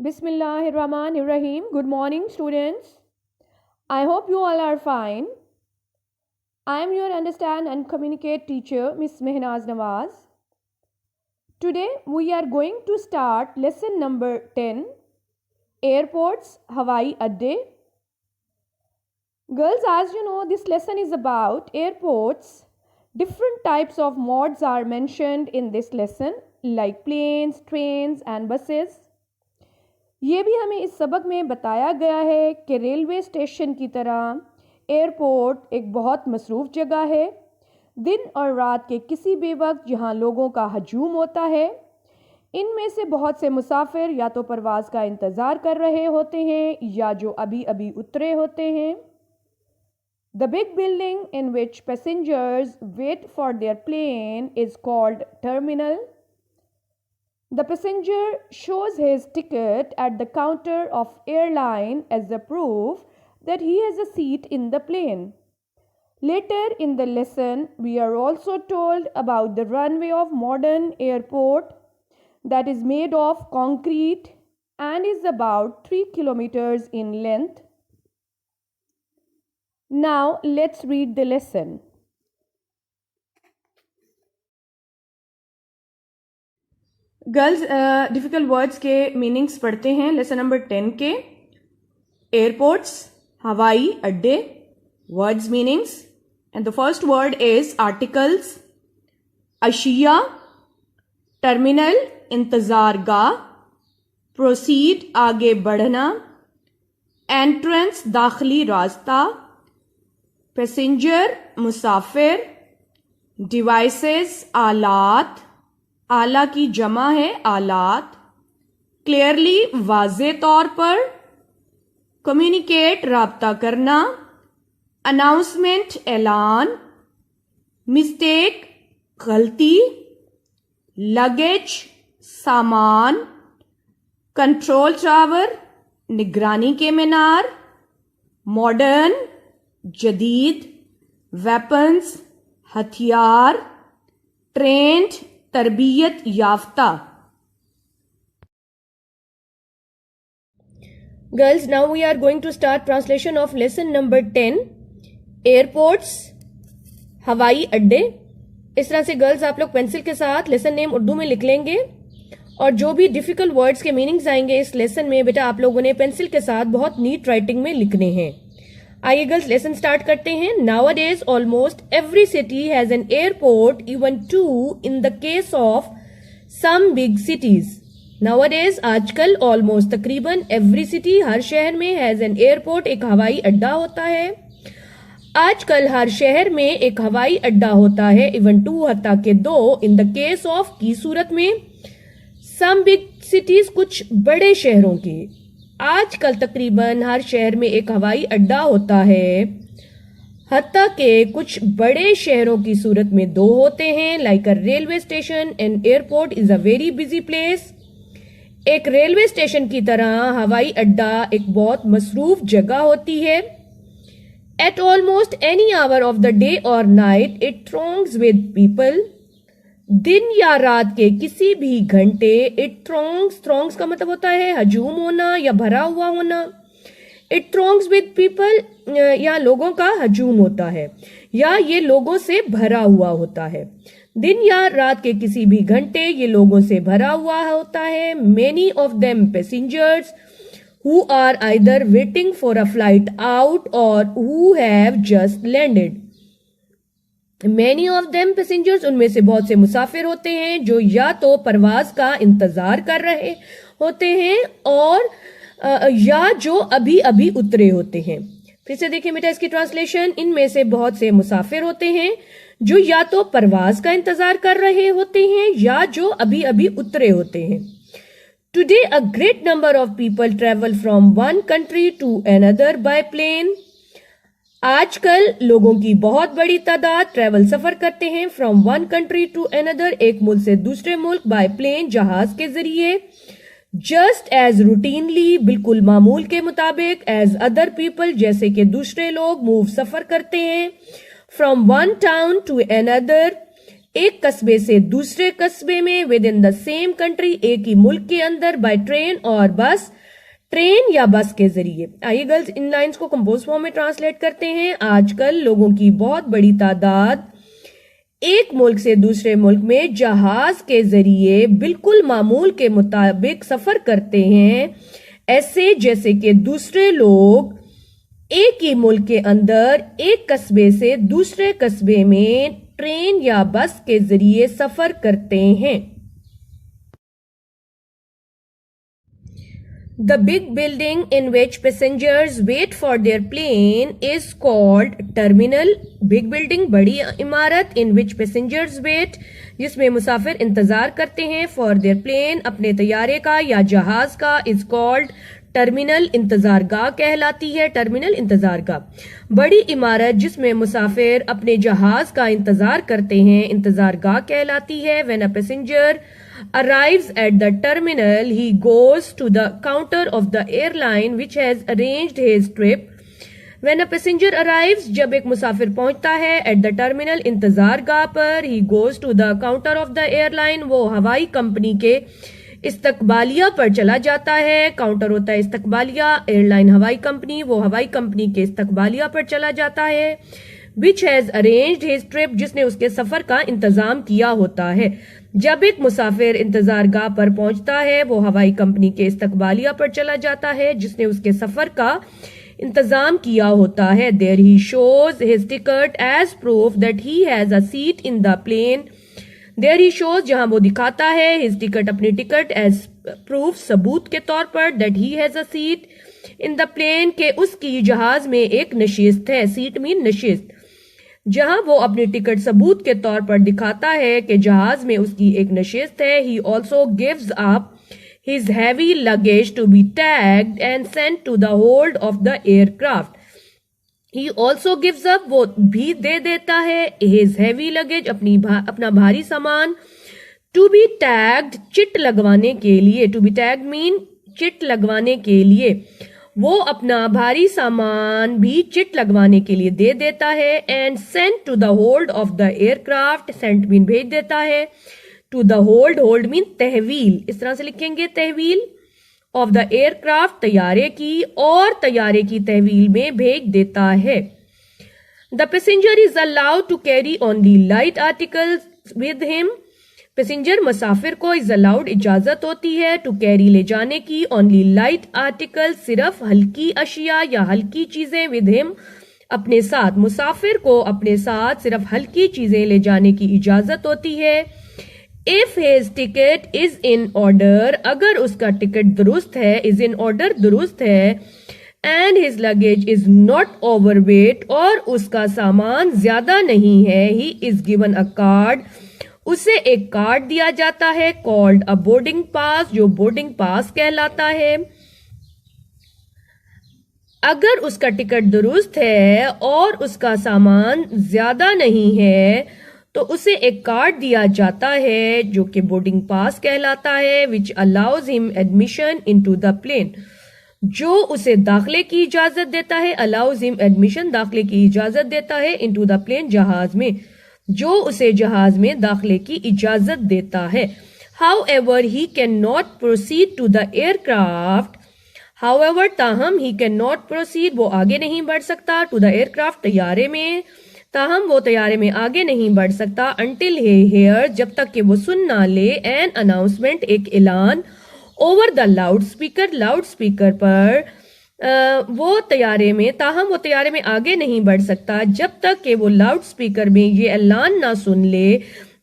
Bismillahirrahmanirrahim. Good morning, students. I hope you all are fine. I am your understand and communicate teacher, Miss Mehnaz Nawaz. Today we are going to start lesson number 10, Airports, Hawai Adde. Girls, as you know, this lesson is about airports. Different types of modes are mentioned in this lesson, like planes, trains and buses. ये भी हमें इस सबक में बताया गया है कि रेलवे स्टेशन की तरह एयरपोर्ट एक बहुत मसरूफ़ जगह है। दिन और रात के किसी भी वक्त जहाँ लोगों का हजूम होता है, इनमें से बहुत से मुसाफिर या तो परवाज़ का इंतज़ार कर रहे होते हैं या जो अभी अभी उतरे होते हैं। The big building in which passengers wait for their plane is called terminal. The passenger shows his ticket at the counter of airline as a proof that he has a seat in the plane. Later in the lesson, we are also told about the runway of modern airport that is made of concrete and is about 3 kilometers in length. Now let's read the lesson. Girls difficult words के meanings पढ़ते हैं lesson number 10 के। Airports, हवाई अड्डे, words meanings and the first word is articles. अशिया, terminal इंतजार गाह, proceed आगे बढ़ना, एंट्रेंस दाखिली रास्ता, पैसेंजर मुसाफिर, डिवाइसेस आलात, आला की जमा है आलात, क्लियरली वाज़े तौर पर, कम्युनिकेट राब्ता करना, अनाउंसमेंट ऐलान, मिस्टेक गलती, लगेज सामान, कंट्रोल टावर निगरानी के मीनार, मॉडर्न जदीद, वेपन्स हथियार, ट्रेंड तरबियत याफ्ता। Girls, now we are going to start translation of lesson number 10, airports, हवाई अड्डे। इस तरह से गर्ल्स आप लोग पेंसिल के साथ लेसन नेम उर्दू में लिख लेंगे और जो भी डिफिकल्ट वर्ड्स के मीनिंग्स आएंगे इस लेसन में बेटा आप लोगों ने पेंसिल के साथ बहुत नीट राइटिंग में लिखने हैं। आइए गर्ल्स लेसन स्टार्ट करते हैं। Nowadays almost every city has an airport, even two in the case of some big cities. Nowadays आजकल almost तकरीबन every city हर शहर में has an airport, एक हवाई अड्डा होता है। आजकल हर शहर में एक हवाई अड्डा होता है, even two हत्ता के दो, in the case of की सूरत में, some big cities कुछ बड़े शहरों के। आजकल तकरीबन हर शहर में एक हवाई अड्डा होता है, हत्ता के कुछ बड़े शहरों की सूरत में दो होते हैं। Like a railway station and airport is a very busy place. एक रेलवे स्टेशन की तरह हवाई अड्डा एक बहुत मसरूफ जगह होती है। Eight almost any hour of the day और नाइट इट थ्रोंग्स विद पीपल। दिन या रात के किसी भी घंटे इट थ्रोंग्स का मतलब होता है हजूम होना या भरा हुआ होना। इट थ्रोंग्स विद पीपल या लोगों का हजूम होता है या ये लोगों से भरा हुआ होता है। दिन या रात के किसी भी घंटे ये लोगों से भरा हुआ होता है। Many of them passengers who are either waiting for a flight out और who have just landed. Many of them passengers, उनमें से बहुत से मुसाफिर होते हैं जो या तो परवाज का इंतजार कर रहे होते हैं और या जो अभी अभी उतरे होते हैं। फिर से देखिए बेटा इसकी ट्रांसलेशन। इनमें से बहुत से मुसाफिर होते हैं जो या तो परवाज का इंतजार कर रहे होते हैं या जो अभी अभी उतरे होते हैं। Today a great number of people travel from one country to another by plane. आजकल लोगों की बहुत बड़ी तादाद ट्रेवल सफर करते हैं from one country to another, एक मुल्क से दूसरे मुल्क, बाय प्लेन जहाज के जरिए। जस्ट एज रूटीनली बिल्कुल मामूल के मुताबिक, एज अदर पीपल जैसे कि दूसरे लोग मूव सफर करते हैं from one town to another, एक कस्बे से दूसरे कस्बे में within the same country, एक ही मुल्क के अंदर, बाय ट्रेन और बस, ट्रेन या बस के जरिए। आइए गर्ल्स इन लाइंस को कंपोज फॉर्म में ट्रांसलेट करते हैं। आजकल लोगों की बहुत बड़ी तादाद एक मुल्क से दूसरे मुल्क में जहाज के जरिए बिल्कुल मामूल के मुताबिक सफर करते हैं, ऐसे जैसे कि दूसरे लोग एक ही मुल्क के अंदर एक कस्बे से दूसरे कस्बे में ट्रेन या बस के जरिए सफर करते हैं। The big building in which passengers wait for their plane is called terminal. Big building, बड़ी इमारत, in which passengers wait, जिसमें मुसाफिर इंतजार करते हैं, for their plane, अपने तैयारे का या जहाज का, is called टर्मिनल, इंतजारगाह कहलाती है। टर्मिनल इंतजारगाह, बड़ी इमारत जिसमें मुसाफिर अपने जहाज का इंतजार करते हैं, इंतजारगाह कहलाती है। When a passenger arrives at the terminal, he goes to the counter of the airline which has arranged his trip. When a passenger arrives, जब एक मुसाफिर पहुंचता है, at the terminal, इंतजारगाह पर, he goes to the counter of the airline, वो हवाई company के इस्तकबालिया पर चला जाता है। काउंटर होता है इस्तकबालिया, एयरलाइन हवाई कंपनी, वो हवाई कंपनी के इस्तकबालिया पर चला जाता है। Which has arranged his trip, जिसने उसके सफर का इंतजाम किया होता है। जब एक मुसाफिर इंतजारगाह पर पहुंचता है, वो हवाई कंपनी के इस्तकबालिया पर चला जाता है जिसने उसके सफर का इंतजाम किया होता है। There he shows his ticket as proof that he has a seat in the plane. There he shows, जहां वो दिखाता है, हिज टिकट, अपनी टिकट, एज प्रूफ, सबूत के तौर पर, that he has a seat in the plane, के उसकी जहाज में एक नशिस्त है। सीट मीन नशिस्त। जहां वो अपनी टिकट सबूत के तौर पर दिखाता है कि जहाज में उसकी एक नशिस्त है। He also gives up his heavy luggage to be tagged and sent to the hold of the aircraft. He also gives up, वो भी दे देता है, हिज हैवी लगेज, अपना भारी सामान, टू बी टैग्ड, चिट लगवाने के लिए। टू बी टैग्ड मीन चिट लगवाने के लिए। वो अपना भारी सामान भी चिट लगवाने के लिए दे देता है। And sent to the hold of the aircraft, sent mean भेज देता है, to the hold, hold mean तहवील, इस तरह से लिखेंगे तहवील, ऑफ द एयरक्राफ्ट, तैयारे की, और तैयारे की तहवील में भेज देता है। The passenger is allowed to carry only light articles with him. Passenger, मुसाफिर को, इज अलाउड, इजाजत होती है, टू कैरी, ले जाने की, ओनली लाइट आर्टिकल, सिर्फ हल्की अशिया या हल्की चीजें, विद हिम, अपने साथ। मुसाफिर को अपने साथ सिर्फ हल्की चीजें ले जाने की इजाजत होती है। If his ticket is in order, अगर उसका टिकट दुरुस्त है, इज इन ऑर्डर, दुरुस्त है, and his luggage is not overweight, और उसका सामान ज्यादा नहीं है, he is given a card, उसे एक कार्ड दिया जाता है, कॉल्ड अ बोर्डिंग पास, जो बोर्डिंग पास कहलाता है। अगर उसका टिकट दुरुस्त है और उसका सामान ज्यादा नहीं है, तो उसे एक कार्ड दिया जाता है जो कि बोर्डिंग पास कहलाता है, which allows him admission into the plane, जो उसे दाखिले की इजाजत देता है, अलाउज हिम एडमिशन, दाखिले की इजाजत देता है, इनटू द प्लेन, जहाज में, जो उसे जहाज में दाखिले की इजाजत देता है। However, he cannot proceed to the aircraft. However, ताहम, he cannot proceed, वो आगे नहीं बढ़ सकता, to the aircraft, तैयारे में, ताहम वो तैयारे में आगे नहीं बढ़ सकता, until he hears, जब तक कि वो सुन ना ले, an announcement, एक ऐलान, over the loudspeaker, लाउडस्पीकर पर, वो तैयारे में, ताहम वो तैयारे में आगे नहीं बढ़ सकता जब तक कि वो लाउड स्पीकर में ये ऐलान ना सुन ले,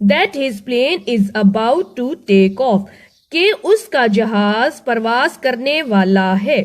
that his plane is about to take off, कि उसका जहाज परवाज करने वाला है।